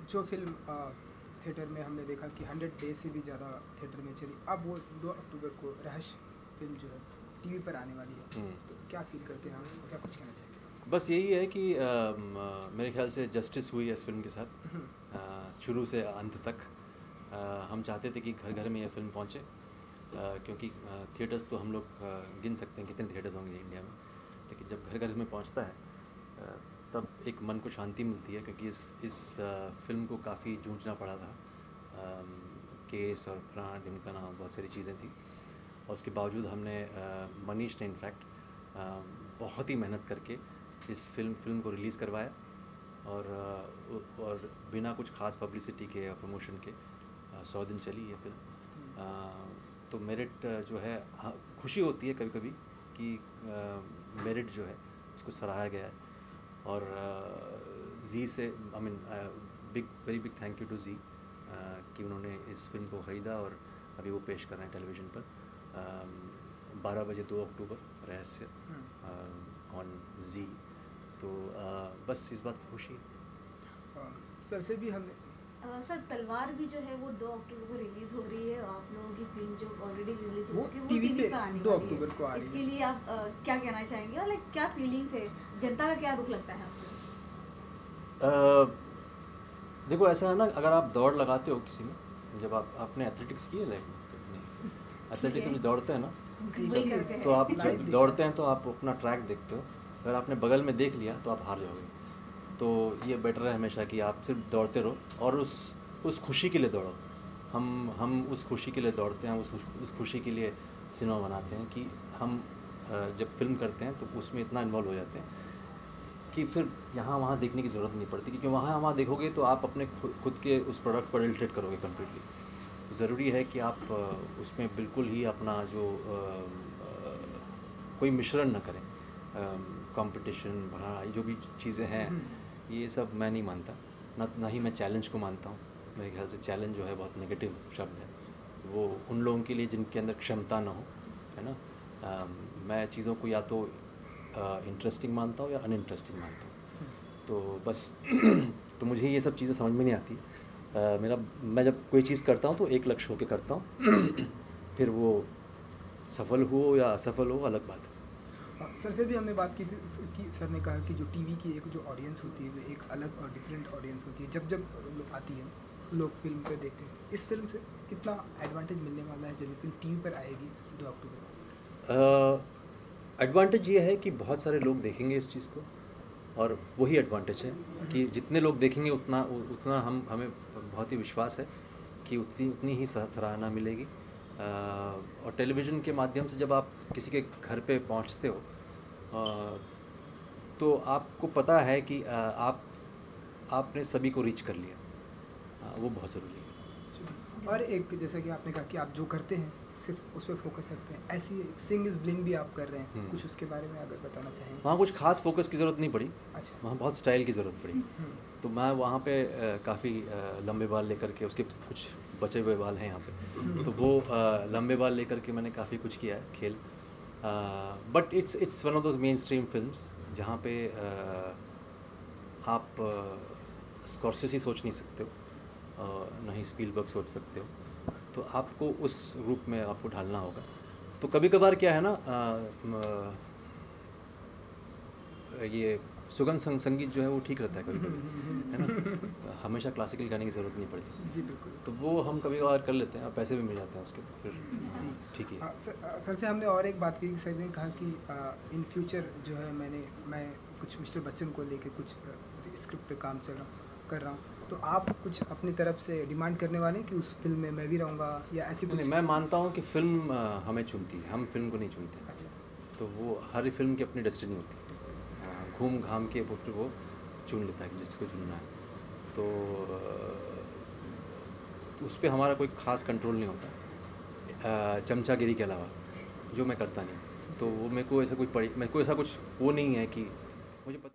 जो film theatre में हमने देखा कि 100 डेज से भी ज़्यादा थिएटर में चली, अब वो 2 अक्टूबर को रहस्य फिल्म जो है टीवी पर आने वाली है, तो क्या फील करते हैं हम, क्या कुछ कहना चाहेंगे? बस यही है कि मेरे ख्याल से जस्टिस हुई है इस फिल्म के साथ शुरू से अंत तक। हम चाहते थे कि घर घर में ये फिल्म पहुँचे, क्योंकि थिएटर्स तो हम लोग गिन सकते हैं कितने थिएटर्स होंगे इंडिया में, लेकिन जब घर घर में पहुँचता है तब एक मन को शांति मिलती है, क्योंकि इस फिल्म को काफ़ी जूझना पड़ा था। केस और फलाना ढिमकाना बहुत सारी चीज़ें थी, और उसके बावजूद हमने मनीष ने इनफैक्ट बहुत ही मेहनत करके इस फिल्म को रिलीज़ करवाया, और बिना कुछ ख़ास पब्लिसिटी के या प्रमोशन के 100 दिन चली ये फिल्म। तो मेरिट जो है, खुशी होती है कभी कभी कि मेरिट जो है उसको सराहा गया है। और जी से I mean very big thank you to जी कि उन्होंने इस फिल्म को ख़रीदा और अभी वो पेश कर रहे हैं टेलीविज़न पर 12 बजे 2 अक्टूबर रहस्य ऑन जी। तो बस इस बात की खुशी है। सर से भी हमने सर तलवार भी जो है वो 2 अक्टूबर को रिलीज हो रही है, और आप लोगों की फिल्म जो ऑलरेडी रिलीज हो चुकी है वो टीवी पे आने 2 अक्टूबर को आ रही है। इसके लिए आप क्या कहना चाहेंगे, और क्या फीलिंग्स है, जनता का क्या रुख लगता है आपको? देखो ऐसा है ना, अगर आप दौड़ लगाते हो किसी में, जब आपने एथलेटिक्स की है लाइफ में, एथलेटिक्स में दौड़ते हैं ना, तो आप जब दौड़ते हैं तो आप अपना ट्रैक देखते हो, अगर आपने बगल में देख लिया तो आप हार जाओगे। तो ये बेटर है हमेशा कि आप सिर्फ दौड़ते रहो और उस खुशी के लिए दौड़ो। हम उस खुशी के लिए दौड़ते हैं, उस खुशी के लिए सिनेमा बनाते हैं कि हम जब फिल्म करते हैं तो उसमें इतना इन्वॉल्व हो जाते हैं कि फिर यहाँ वहाँ देखने की ज़रूरत नहीं पड़ती, क्योंकि वहाँ देखोगे तो आप अपने खुद के उस प्रोडक्ट पर रिलेटेड करोगे कम्प्लीटली। तो ज़रूरी है कि आप उसमें बिल्कुल ही अपना जो कोई मिश्रण न करें। कंपटीशन बढ़ा जो भी चीज़ें हैं, ये सब मैं नहीं मानता, ना ही मैं चैलेंज को मानता हूँ। मेरे ख्याल से चैलेंज जो है बहुत नेगेटिव शब्द है, वो उन लोगों के लिए जिनके अंदर क्षमता ना हो, है ना। मैं चीज़ों को या तो इंटरेस्टिंग मानता हूँ या अनइंटरेस्टिंग मानता हूँ। तो बस तो मुझे ये सब चीज़ें समझ में नहीं आती। मैं जब कोई चीज़ करता हूँ तो एक लक्ष्य होकर करता हूँ फिर वो सफल हो या असफल हो अलग बात है। सर से भी हमने बात की थी कि सर ने कहा कि जो टीवी की एक जो ऑडियंस होती है वो एक अलग और डिफरेंट ऑडियंस होती है। जब आती है लोग फिल्म पे देखते हैं, इस फिल्म से कितना एडवांटेज मिलने वाला है जब फिल्म टीवी पर आएगी 2 अक्टूबर? एडवांटेज ये है कि बहुत सारे लोग देखेंगे इस चीज़ को, और वही एडवांटेज है कि जितने लोग देखेंगे उतना हमें बहुत ही विश्वास है कि उतनी ही सराहना मिलेगी। और टेलीविज़न के माध्यम से जब आप किसी के घर पे पहुंचते हो तो आपको पता है कि आपने सभी को रीच कर लिया, वो बहुत ज़रूरी है। और एक जैसा कि आपने कहा कि आप जो करते हैं सिर्फ उस पर फोकस रखते हैं, ऐसी सिंग इज ब्लिंग भी आप कर रहे हैं, कुछ उसके बारे में अगर बताना चाहें? वहाँ कुछ खास फोकस की ज़रूरत नहीं पड़ी। अच्छा। वहाँ बहुत स्टाइल की ज़रूरत पड़ी। तो मैं वहाँ पे काफ़ी लंबे बाल लेकर के, उसके कुछ बचे हुए बाल हैं यहाँ पे, तो वो लंबे बाल लेकर के मैंने काफ़ी कुछ किया है खेल। But it's one of those main stream films जहाँ पे आप स्कॉर्सेसी सोच नहीं सकते हो, ना ही स्पीलबर्ग सोच सकते हो, तो आपको उस रूप में आपको ढालना होगा। तो कभी कभार क्या है ना, ये सुगंध संगीत जो है वो ठीक रहता है कभी कभी, है ना। हमेशा क्लासिकल गाने की ज़रूरत नहीं पड़ती। जी बिल्कुल। तो वो हम कभी कभार कर लेते हैं और पैसे भी मिल जाते हैं उसके, तो फिर जी ठीक है। सर से हमने और एक बात की, सर ने कहा कि इन फ्यूचर जो है मैं कुछ मिस्टर बच्चन को लेके कुछ स्क्रिप्ट पे काम कर रहा हूँ, तो आप कुछ अपनी तरफ से डिमांड करने वाले हैं कि उस फिल्म में मैं भी रहूँगा या ऐसी कुछ? नहीं, मैं मानता हूँ कि फिल्म हमें चुनती है, हम फिल्म को नहीं चुनते। अच्छा। तो वो हर फिल्म की अपनी डेस्टिनी होती है, घूम घाम के वो चुन लेता है कि जिसको चुनना है। तो उस पर हमारा कोई ख़ास कंट्रोल नहीं होता, चमचागिरी के अलावा, जो मैं करता नहीं। तो वो मेरे को ऐसा कुछ वो नहीं है कि मुझे पता